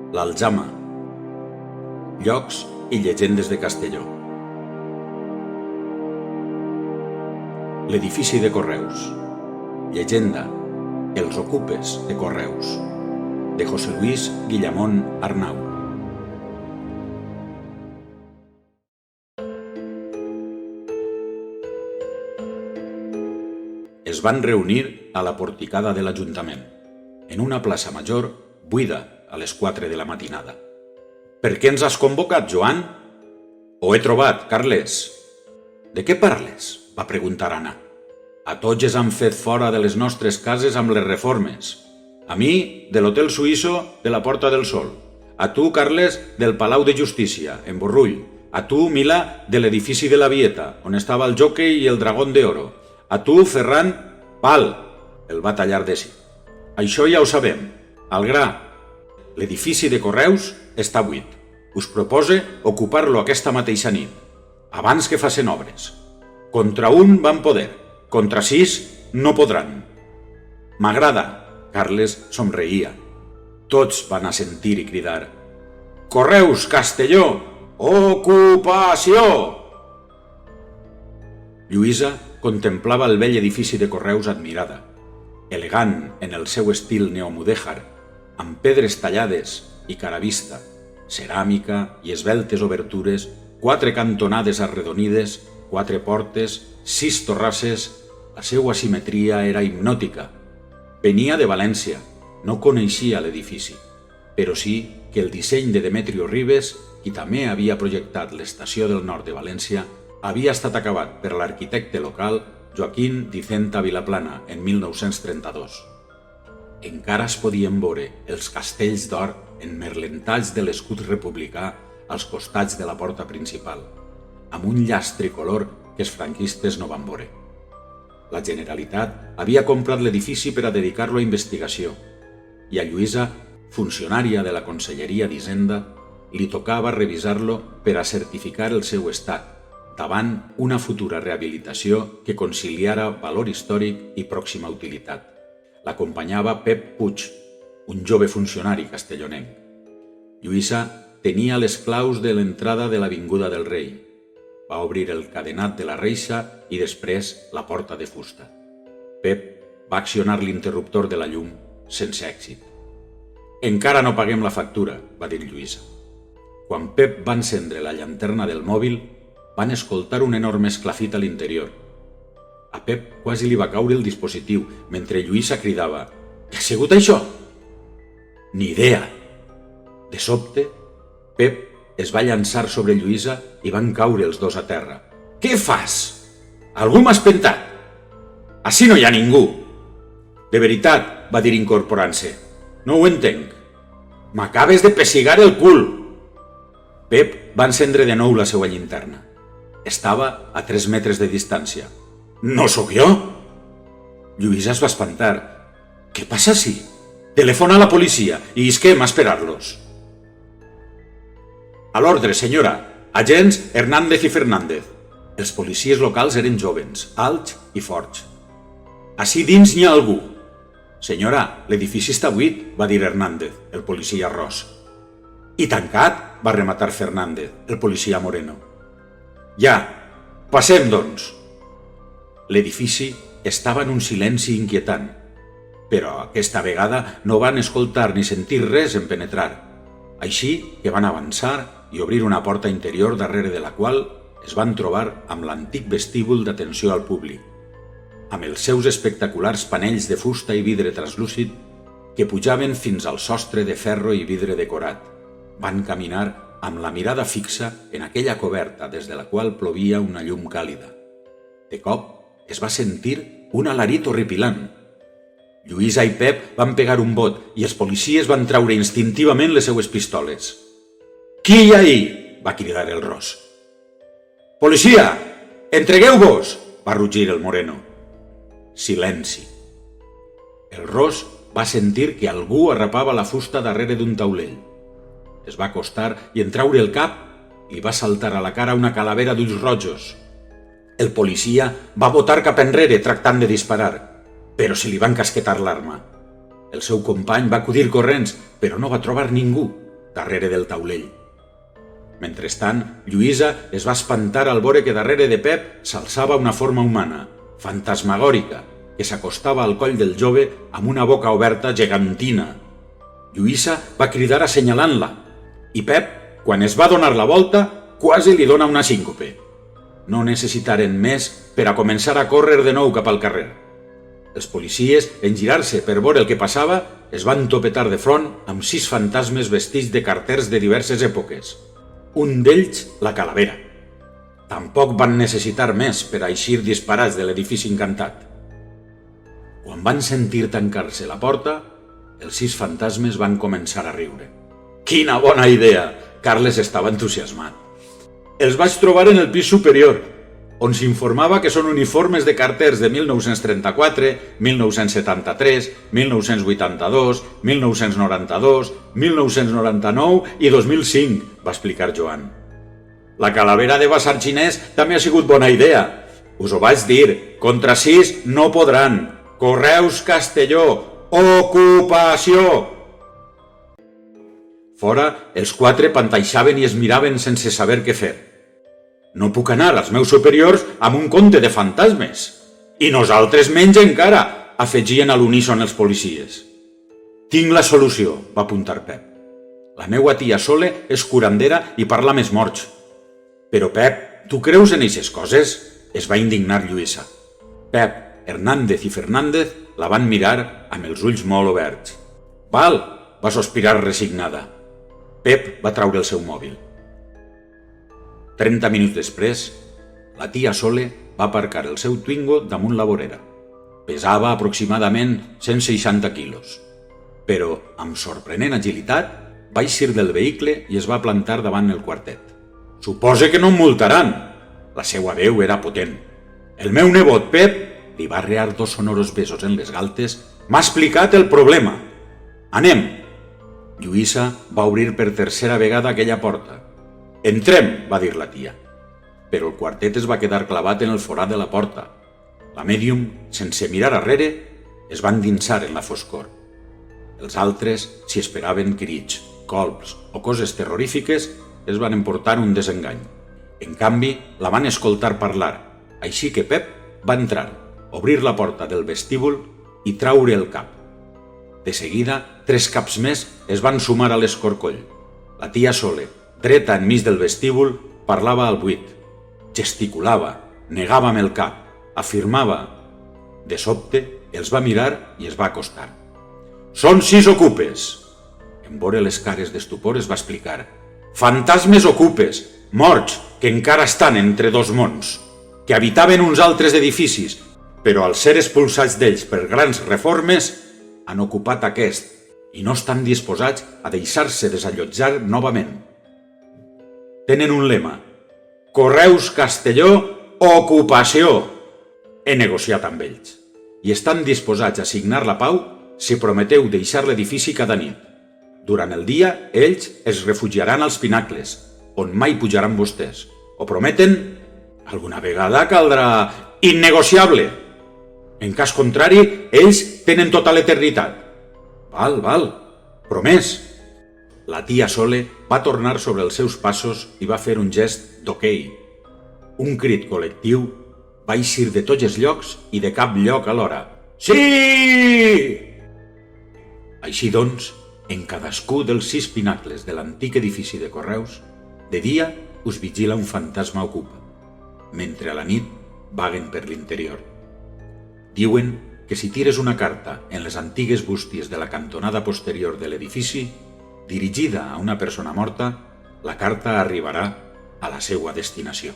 l'Aljama. Llocs i llegendes de Castelló. L'edifici de Correus. Llegenda: Els ocupes de Correus, de José Luis Guillamón Arnau. Es van reunir a la porticada de l'Ajuntament, en una plaça major buida a les 4 de la matinada. «Per què ens has convocat, Joan?» «Ho he trobat, Carles». «De què parles?», va preguntar Anna. «A tots ens han fet fora de les nostres cases amb les reformes. A mi, de l'Hotel Suïsso de la Porta del Sol. A tu, Carles, del Palau de Justícia, en Borrull. A tu, Mila, de l'edifici de la Vieta, on estava el Jockey i el Dragón d'Oro. A tu, Ferran, Pal», el va tallar Desi. «Això ja ho sabem. Al gra. L'edifici de Correus està buit. Us propose ocupar-lo aquesta mateixa nit, abans que facin obres. Contra un van poder, contra 6 no podran». «M'agrada», Carles somreïa. Tots van assentir i cridar: «Correus, Castelló! Ocupació!» Lluïsa contemplava el vell edifici de Correus admirada, elegant en el seu estil neomudèjar, amb pedres tallades i cara vista, ceràmica i esveltes obertures, 4 cantonades arredonides, 4 portes, 6 torrasses. La seva simetria era hipnòtica. Venia de València, no coneixia l'edifici, però sí que el disseny de Demetrio Ribes, qui també havia projectat l'estació del nord de València, havia estat acabat per l'arquitecte local Joaquín Dicenta Vilaplana en 1932. Encara es podien veure els castells d'or emmerlentats de l'escut republicà als costats de la porta principal, amb un llaç tricolor que els franquistes no van veure. La Generalitat havia comprat l'edifici per a dedicar-lo a investigació, i a Lluïsa, funcionària de la Conselleria d'Hisenda, li tocava revisar-lo per a certificar el seu estat, davant una futura rehabilitació que conciliara valor històric i pròxima utilitat. L'acompanyava Pep Puig, un jove funcionari castellonenc. Lluïsa tenia les claus de l'entrada de l'Avinguda del Rei. Va obrir el cadenat de la reixa i després la porta de fusta. Pep va accionar l'interruptor de la llum sense èxit. «Encara no paguem la factura», va dir Lluïsa. Quan Pep va encendre la llanterna del mòbil, van escoltar un enorme esclafit a l'interior. A Pep quasi li va caure el dispositiu, mentre Lluïsa cridava: «Què ha sigut això?» «Ni idea». De sobte, Pep es va llançar sobre Lluïsa i van caure els dos a terra. «Què fas? Algú m'ha espentat! Ací no hi ha ningú!» «De veritat», va dir incorporant-se, «no ho entenc. M'acabes de pessigar el cul!» Pep va encendre de nou la seva llinterna. Estava a 3 metres de distància. «No sóc jo?» Lluïsa es va espantar. «Què passa ací? Telefona a la policia i isquem a esperar-los». «A l'ordre, senyora. Agents Hernández i Fernández». Els policies locals eren jovens, alts i forts. «Ací dins n'hi ha algú». «Senyora, l'edifici està buit», va dir Hernández, el policia ros. «I tancat?» va rematar Fernández, el policia moreno. «Ja, passem, doncs». L'edifici estava en un silenci inquietant, però aquesta vegada no van escoltar ni sentir res en penetrar, així que van avançar i obrir una porta interior darrere de la qual es van trobar amb l'antic vestíbul d'atenció al públic, amb els seus espectaculars panells de fusta i vidre translúcid que pujaven fins al sostre de ferro i vidre decorat. Van caminar amb la mirada fixa en aquella coberta des de la qual plovia una llum càlida. De cop es va sentir un alarit horripilant. Lluïsa i Pep van pegar un bot i els policies van traure instintivament les seues pistoles. «Qui hi ha ahí?», va cridar el ros. «Policia! Entregueu-vos!», va rugir el moreno. Silenci. El ros va sentir que algú arrapava la fusta darrere d'un taulell. Es va acostar i en traure el cap li va saltar a la cara una calavera d'ulls rojos. El policia va botar cap enrere tractant de disparar, però se li va encasquetar l'arma. El seu company va acudir corrents, però no va trobar ningú. darrere del taulell. Mentrestant, Lluïsa es va espantar al veure que darrere de Pep s'alçava una forma humana, fantasmagòrica, que s'acostava al coll del jove amb una boca oberta gegantina. Lluïsa va cridar assenyalant-la, i Pep, quan es va donar la volta, quasi li dona una síncope. No necessitaren més per a començar a córrer de nou cap al carrer. Els policies, en girar-se per veure el que passava, es van topetar de front amb 6 fantasmes vestits de carters de diverses èpoques. Un d'ells, la calavera. Tampoc van necessitar més per a eixir disparats de l'edifici encantat. Quan van sentir tancar-se la porta, els 6 fantasmes van començar a riure. Quina bona idea! Carles estava entusiasmat. Els vaig trobar en el pis superior, on s'informava que són uniformes de carters de 1934, 1973, 1982, 1992, 1999 i 2005, va explicar Joan. La calavera de Basar xinès també ha sigut bona idea. Us ho vaig dir, contra 6 no podran. Correus Castelló, ocupació! Fora, els 4 pantaixaven i es miraven sense saber què fer. No puc anar als meus superiors amb un conte de fantasmes. I nosaltres menys encara, afegien a l'uníson els policies. Tinc la solució, va apuntar Pep. La meua tia Sole és curandera i parla més morts. Però Pep, tu creus en eixes coses? Es va indignar Lluïsa. Pep, Hernández i Fernández la van mirar amb els ulls molt oberts. Val, va sospirar resignada. Pep va traure el seu mòbil. 30 minuts després, la tia Sole va aparcar el seu Twingo damunt la vorera. Pesava aproximadament 160 quilos. Però, amb sorprenent agilitat, va eixir del vehicle i es va plantar davant el quartet. Supose que no em multaran. La seua veu era potent. El meu nebot Pep, li va arrear 2 sonoros besos en les galtes, m'ha explicat el problema. Anem! Lluïsa va obrir per tercera vegada aquella porta. Entrem, va dir la tia. Però el quartet es va quedar clavat en el forat de la porta. La mèdium, sense mirar arrere, es va endinsar en la foscor. Els altres, si esperaven crits, colps o coses terrorífiques, es van emportar un desengany. En canvi, la van escoltar parlar, així que Pep va entrar, obrir la porta del vestíbul i traure el cap. De seguida, 3 caps més es van sumar a l'escorcoll. La tia Sole, dreta enmig del vestíbul, parlava al buit. Gesticulava, negava amb el cap, afirmava. De sobte, els va mirar i es va acostar. Són 6 ocupes! En veure les cares d'estupor es va explicar. Fantasmes ocupes, morts, que encara estan entre 2 mons, que habitaven uns altres edificis, però al ser expulsats d'ells per grans reformes, han ocupat aquest i no estan disposats a deixar-se desallotjar novament. Tenen un lema: Correus Castelló, ocupació! He negociat amb ells i estan disposats a signar la pau si prometeu deixar l'edifici cada nit. Durant el dia, ells es refugiaran als pinacles, on mai pujaran vostès. Ho prometen? Alguna vegada caldrà... Innegociable! En cas contrari, ells tenen tota l'eternitat. Val, promès. La tia Sole va tornar sobre els seus passos i va fer un gest d'okei. Un crit col·lectiu va eixir de tots els llocs i de cap lloc alhora. Sí! Així doncs, en cadascú dels 6 pinacles de l'antic edifici de Correus, de dia us vigila un fantasma ocupa, mentre a la nit vaguen per l'interior. Diuen que si tires una carta en les antigues bústies de la cantonada posterior de l'edifici, dirigida a una persona morta, la carta arribarà a la seva destinació.